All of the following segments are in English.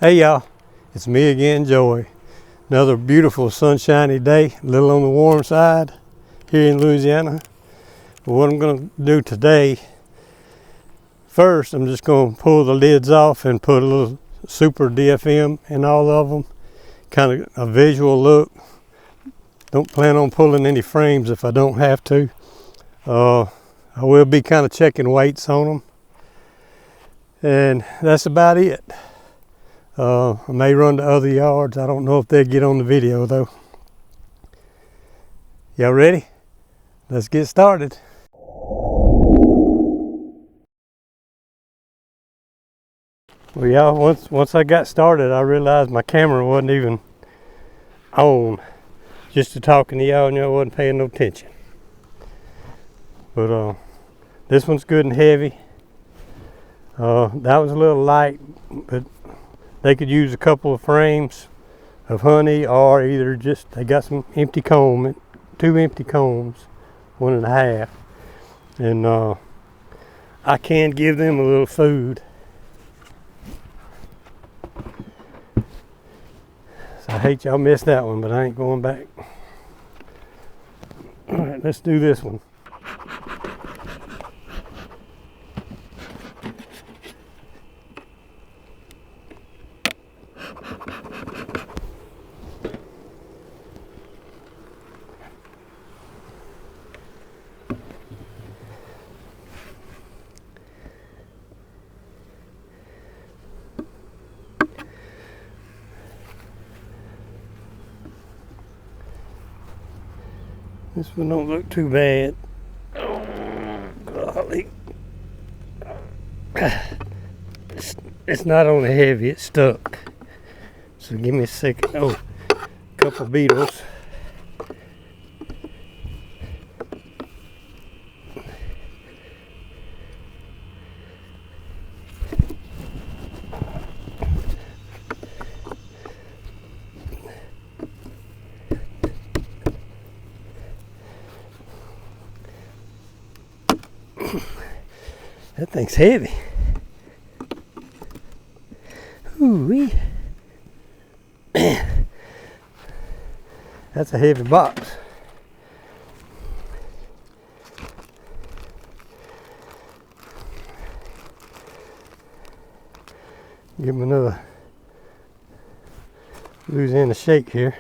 Hey y'all, it's me again, Joey. Another beautiful sunshiny day, a little on the warm side here in Louisiana. But what I'm going to do today, first I'm just going to pull the lids off and put a little SuperDFM in all of them. Kind of a visual look. Don't plan on pulling any frames if I don't have to. I will be kind of checking weights on them. And that's about it. I may run to other yards. I don't know if they'll get on the video though. Y'all ready? Let's get started. Well, y'all, once I got started, I realized my camera wasn't even on. Just to talking to y'all, and y'all wasn't paying no attention. But this one's good and heavy. That was a little light, but they could use a couple of frames of honey, or either just, they got some empty comb, 2 empty combs, 1.5. And I can give them a little food. So I hate y'all missed that one, but I ain't going back. All right, let's do this one. This one don't look too bad. Oh, golly. It's not on the heavy, it's stuck. So give me a second. Oh, a couple beetles. That thing's heavy. Ooh-wee. That's a heavy box. Give him another Louisiana shake here.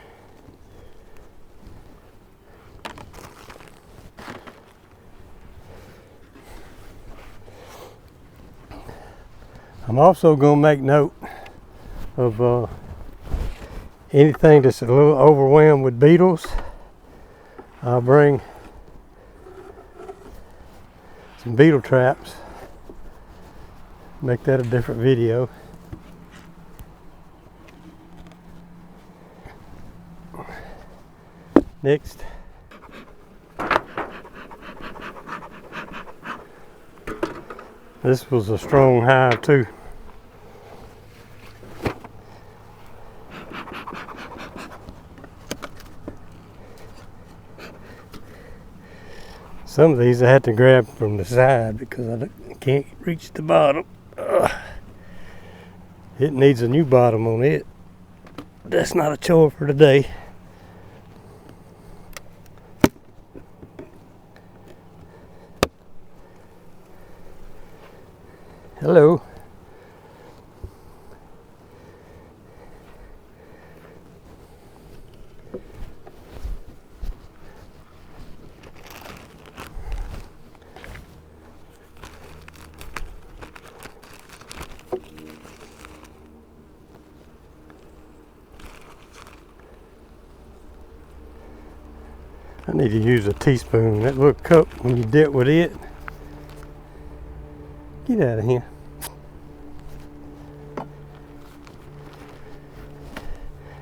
I'm also going to make note of anything that's a little overwhelmed with beetles. I'll bring some beetle traps, make that a different video. Next, this was a strong hive too. Some of these I had to grab from the side because I can't reach the bottom. It needs a new bottom on it. That's not a chore for today. Hello. I need to use a teaspoon. That little cup, when you dip with it, get out of here.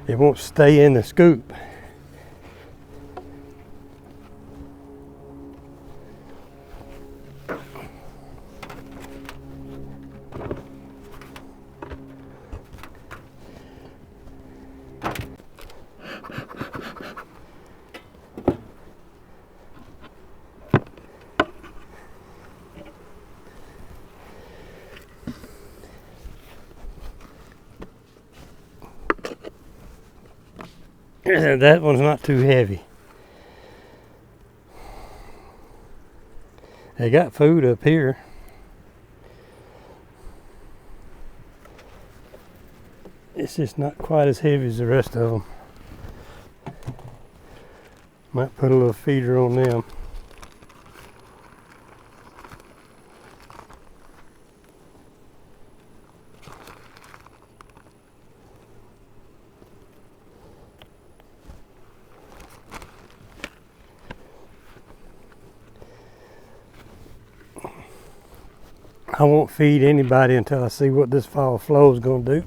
It won't stay in the scoop. That one's not too heavy. They got food up here. It's just not quite as heavy as the rest of them. Might put a little feeder on them. I won't feed anybody until I see what this fall flow is going to do.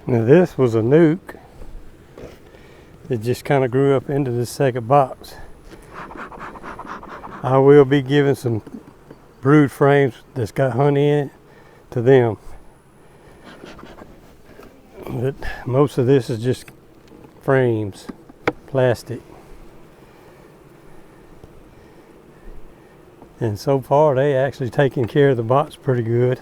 Now this was a nuke that just kind of grew up into this second box. I will be giving some brood frames that's got honey in it to them. But most of this is just frames, plastic. And so far they actually taking care of the box pretty good.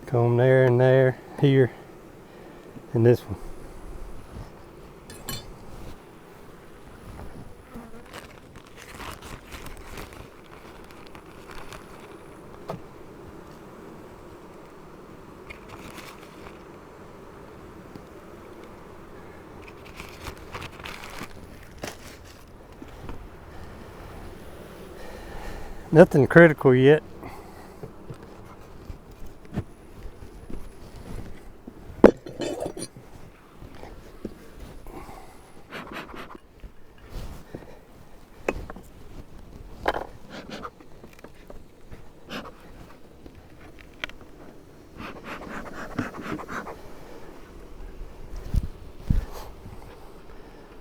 Comb there and there, here, and this one. Nothing critical yet.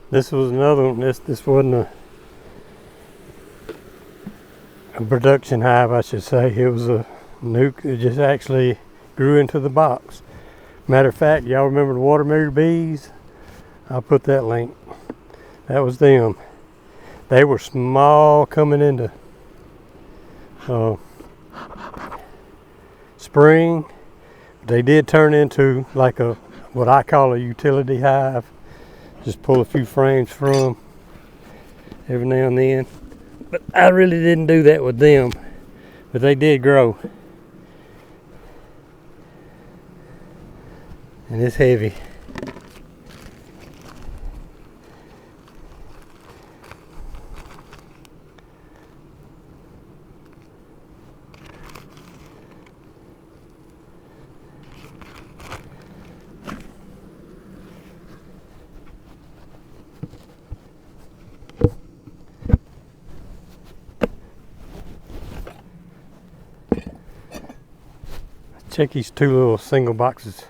This was another one. This wasn't a production hive, I should say. It was a nuke that just actually grew into the box. Matter of fact, y'all remember the water meter bees? I'll put that link. That was them. They were small coming into spring. They did turn into like a what I call a utility hive. Just pull a few frames from every now and then. But I really didn't do that with them. But they did grow. And it's heavy. Check these two little single boxes.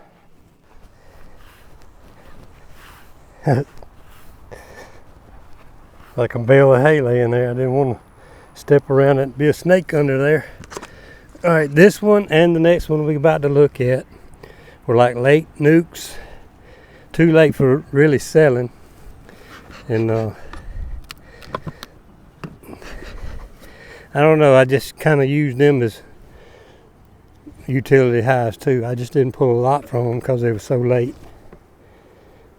Like a bale of hay laying there. I didn't want to step around it and be a snake under there. Alright, this one and the next one we're about to look at were like late nukes. Too late for really selling. And I don't know, I just kind of used them as utility hives too. I just didn't pull a lot from them because they were so late.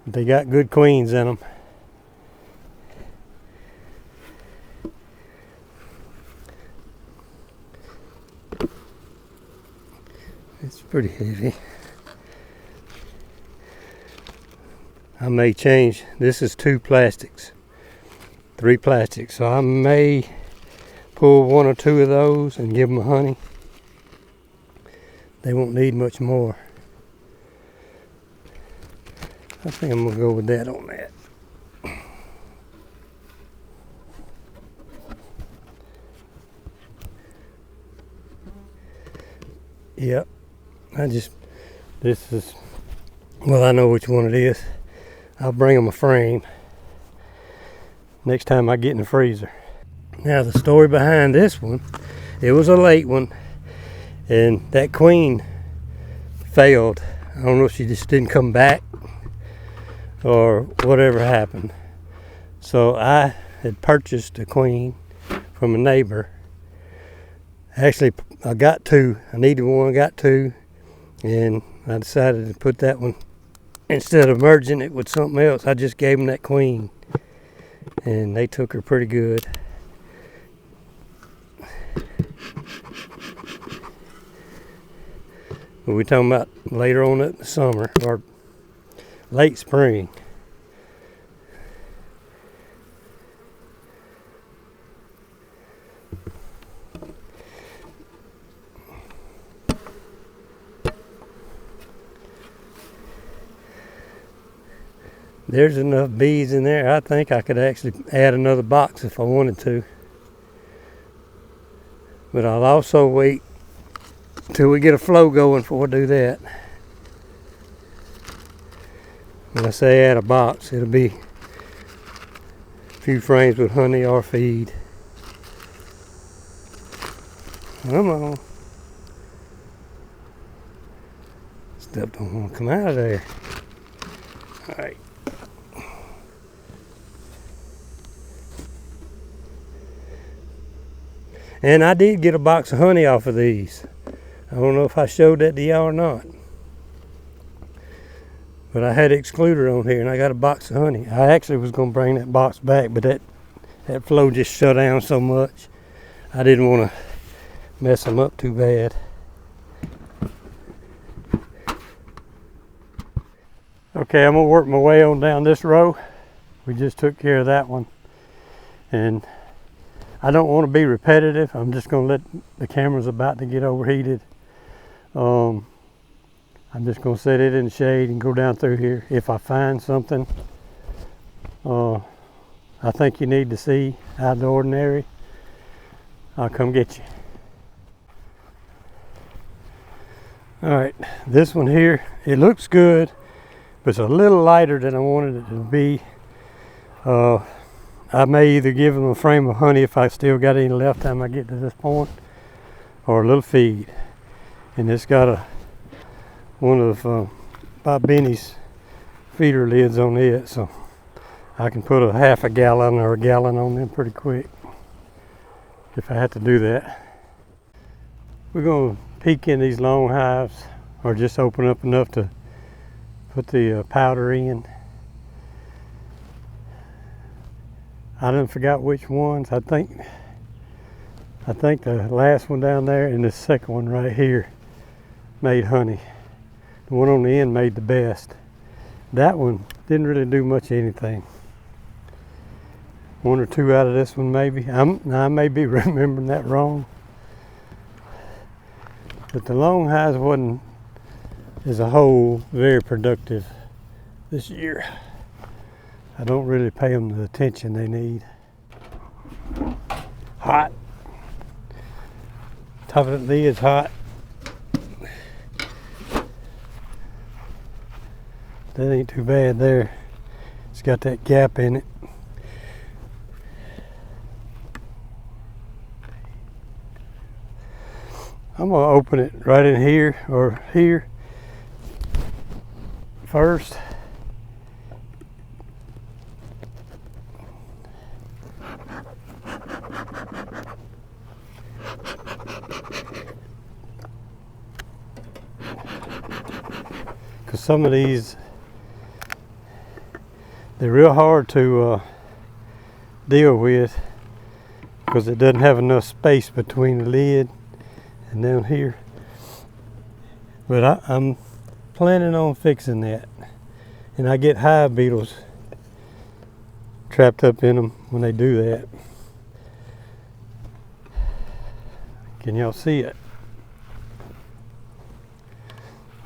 But they got good queens in them. It's pretty heavy. I may change. This is 2 plastics, 3 plastics. So I may pull 1 or 2 of those and give them honey. They won't need much more. I think I'm gonna go with that on that. Yep. This is, well, I know which one it is. I'll bring them a frame next time I get in the freezer. Now the story behind this one, it was a late one, and that queen failed. I don't know if she just didn't come back or whatever happened. So I had purchased a queen from a neighbor. Actually, I got two. I needed one, I got two, and I decided to put that one, instead of merging it with something else, I just gave them that queen, and they took her pretty good. We're talking about later on in the summer or late spring. There's enough bees in there. I think I could actually add another box if I wanted to. But I'll also wait till we get a flow going before I do that. When I say add a box, it'll be a few frames with honey or feed. Come on. Stuff don't want to come out of there. Alright. And I did get a box of honey off of these. I don't know if I showed that to y'all or not. But I had excluder on here and I got a box of honey. I actually was going to bring that box back, but that flow just shut down so much. I didn't want to mess them up too bad. Okay, I'm going to work my way on down this row. We just took care of that one. And I don't want to be repetitive. I'm just going to let the camera's about to get overheated. I'm just going to set it in the shade and go down through here. If I find something I think you need to see out of the ordinary, I'll come get you. Alright, this one here, it looks good, but it's a little lighter than I wanted it to be. I may either give them a frame of honey if I still got any left time I get to this point, or a little feed. And it's got one of Bob Benny's feeder lids on it, so I can put a half a gallon or a gallon on them pretty quick if I had to do that. We're going to peek in these long hives, or just open up enough to put the powder in. I done forgot which ones. I think the last one down there and the second one right here made honey. The one on the end made the best. That one didn't really do much of anything. One or two out of this one maybe. I may be remembering that wrong. But the long hives wasn't, as a whole, very productive this year. I don't really pay them the attention they need. Hot. Top of the lid's hot. That ain't too bad there. It's got that gap in it. I'm gonna open it right in here or here first. Because some of these, they're real hard to deal with because it doesn't have enough space between the lid and down here. But I'm planning on fixing that. And I get hive beetles trapped up in them when they do that. Can y'all see it?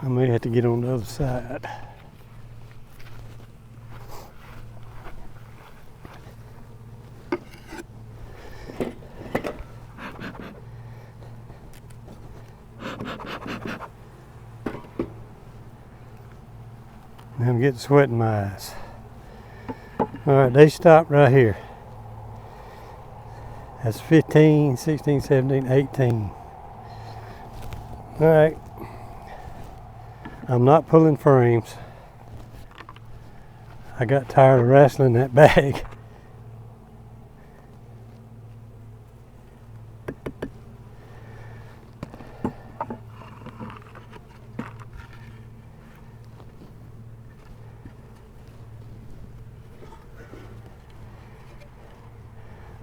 I may have to get on the other side. I'm getting sweat in my eyes. Alright, they stopped right here. That's 15, 16, 17, 18. All right. I'm not pulling frames. I got tired of wrestling that bag.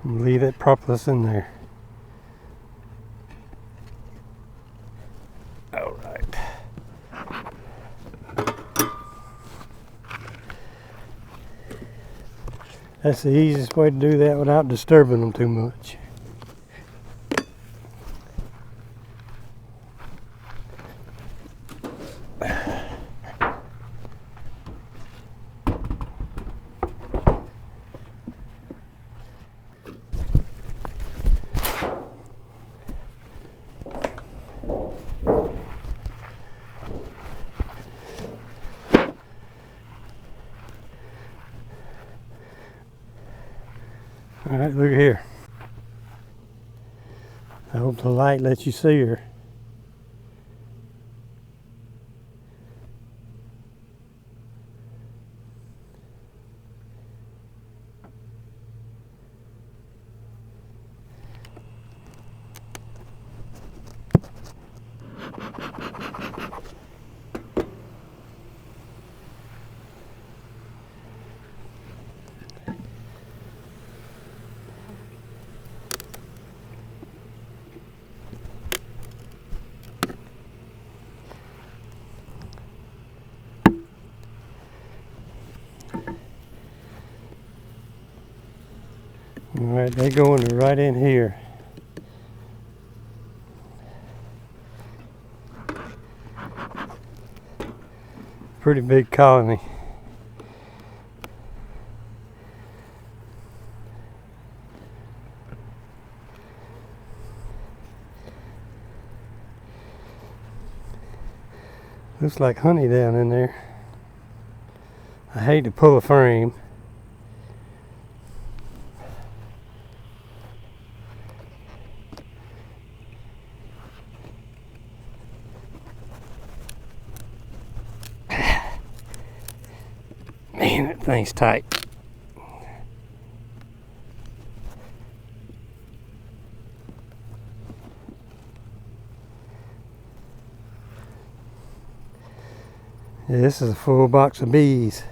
Leave that propolis in there. All right. That's the easiest way to do that without disturbing them too much. All right, look here. I hope the light lets you see her. All right, they going right in here. Pretty big colony. Looks like honey down in there. I hate to pull a frame. Man, that thing's tight. Yeah, this is a full box of bees.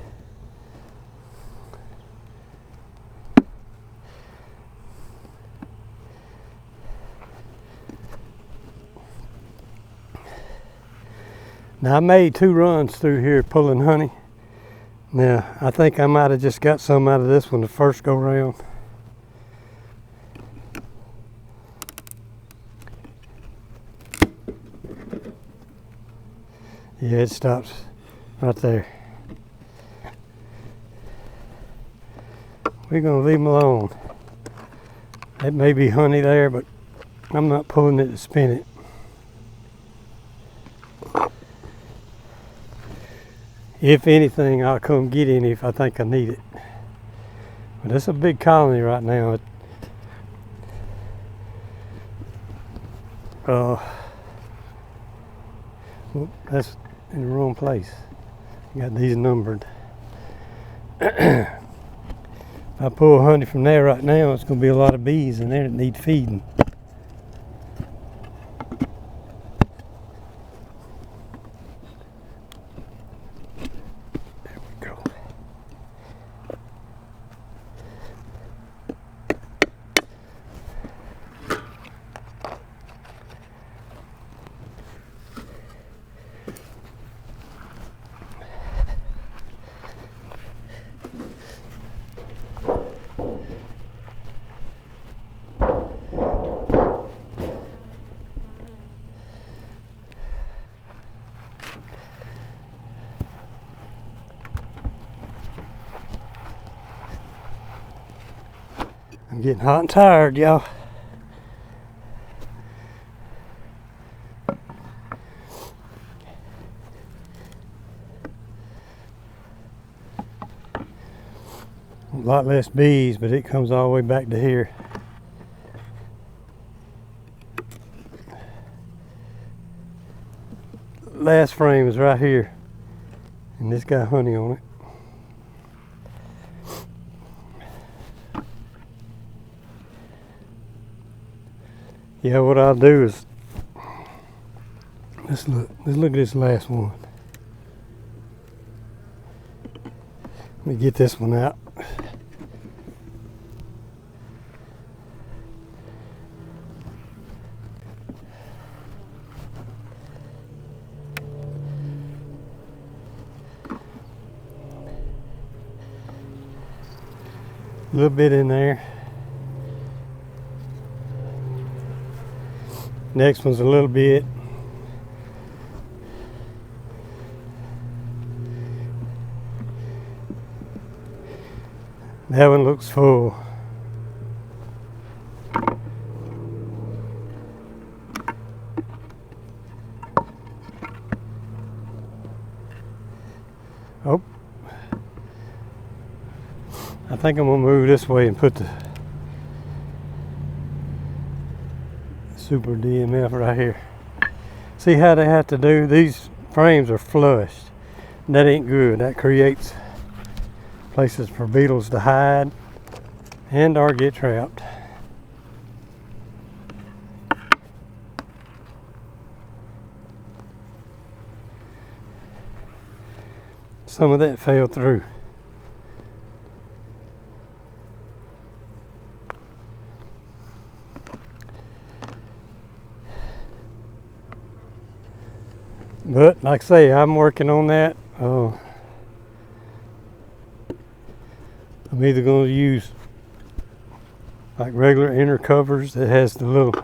Now I made 2 runs through here pulling honey. Now I think I might have just got some out of this one the first go round. Yeah, it stops right there. We're gonna leave them alone. It may be honey there, but I'm not pulling it to spin it. If anything, I'll come get any if I think I need it. But it's a big colony right now. That's in the wrong place. Got these numbered. If I pull honey from there right now, it's going to be a lot of bees in there that need feeding. There we go. I'm getting hot and tired, y'all. A lot less bees, but it comes all the way back to here. last frame is right here, and this got honey on it. Yeah, what I'll do is, let's look at this last one. Let me get this one out. A little bit in there. Next one's a little bit. That one looks full. Oh, I think I'm gonna move this way and put the SuperDFM right here. See how they have to do? These frames are flushed. That ain't good. That creates places for beetles to hide and or get trapped. Some of that fell through. But like I say, I'm working on that. I'm either going to use like regular inner covers that has the little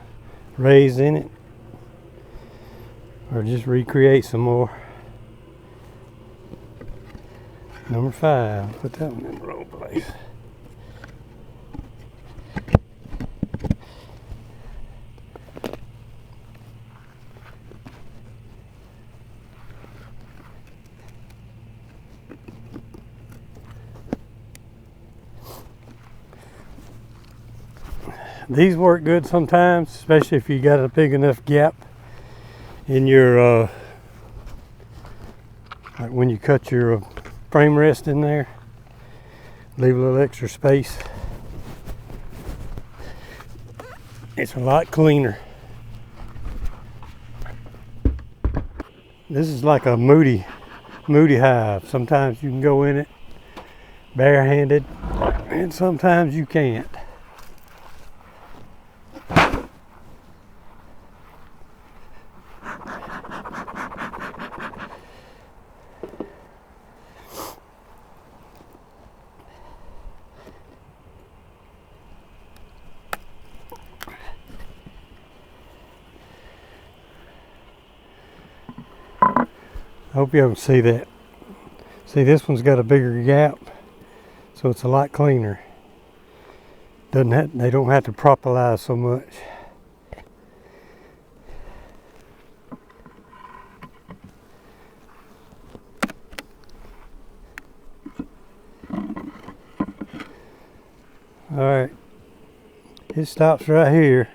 rays in it, or just recreate some more. Number 5, put that one in the wrong place. These work good sometimes, especially if you got a big enough gap in your, like when you cut your frame rest in there, leave a little extra space. It's a lot cleaner. This is like a moody hive. Sometimes you can go in it barehanded, and sometimes you can't. I hope you can see that. See, this one's got a bigger gap, so it's a lot cleaner. They don't have to propolize so much. All right, it stops right here.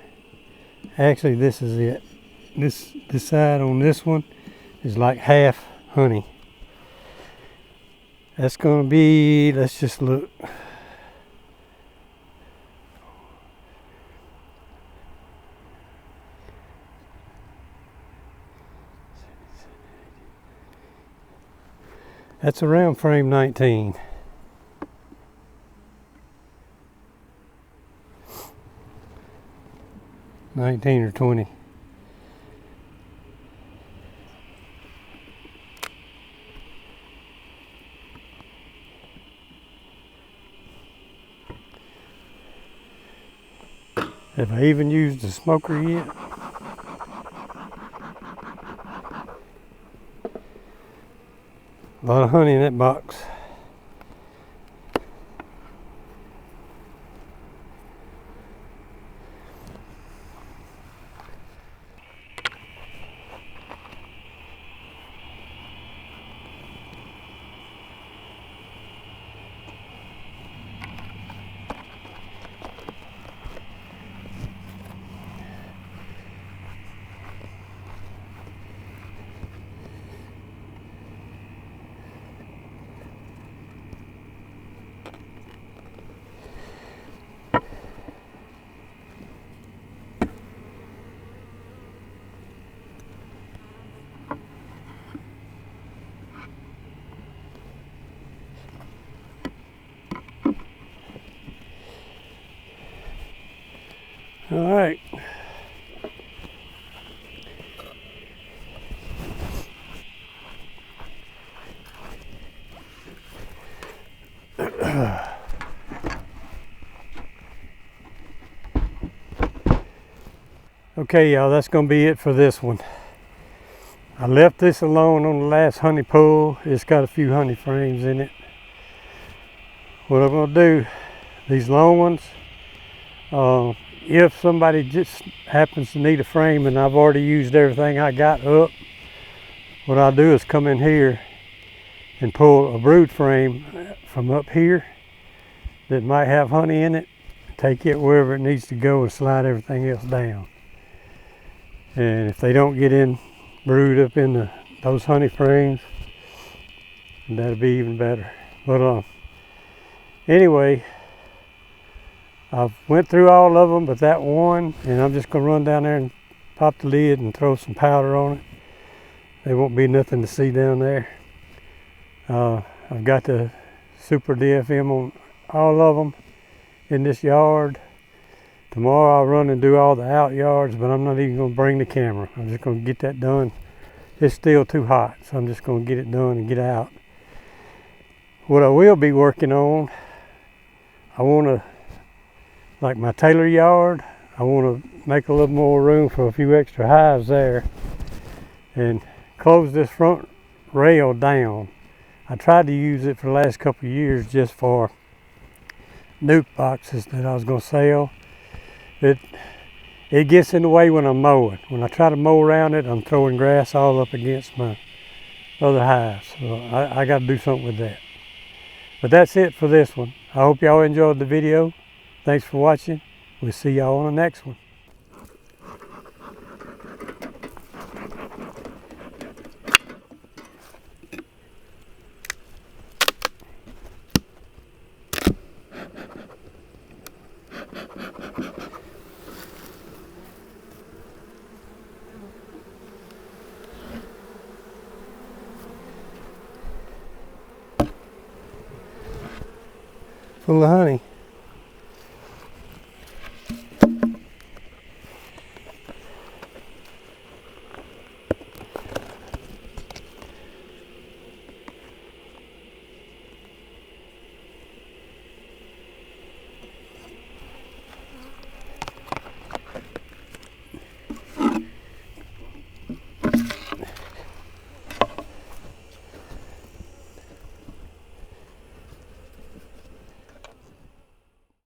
Actually, this is it. This side on this one is like half honey. That's gonna be, let's just look. That's around frame 19. Or 20. Have I even used the smoker yet? A lot of honey in that box. All right. Okay, y'all, that's gonna be it for this one. I left this alone on the last honey pull. It's got a few honey frames in it. What I'm gonna do, these long ones, if somebody just happens to need a frame and I've already used everything I got up, what I'll do is come in here and pull a brood frame from up here that might have honey in it, take it wherever it needs to go and slide everything else down. And if they don't get in brood up in those honey frames, that'll be even better. But anyway, I've went through all of them but that one, and I'm just gonna run down there and pop the lid and throw some powder on it. There won't be nothing to see down there. I've got the SuperDFM on all of them in this yard. Tomorrow I'll run and do all the out yards, but I'm not even gonna bring the camera. I'm just gonna get that done. It's still too hot, so I'm just gonna get it done and get out. What I will be working on, I wanna, like my Taylor yard, I wanna make a little more room for a few extra hives there and close this front rail down. I tried to use it for the last couple of years just for nuke boxes that I was gonna sell. It gets in the way when I'm mowing. When I try to mow around it, I'm throwing grass all up against my other hives. So I got to do something with that. But that's it for this one. I hope y'all enjoyed the video. Thanks for watching. We'll see y'all on the next one. Full of honey.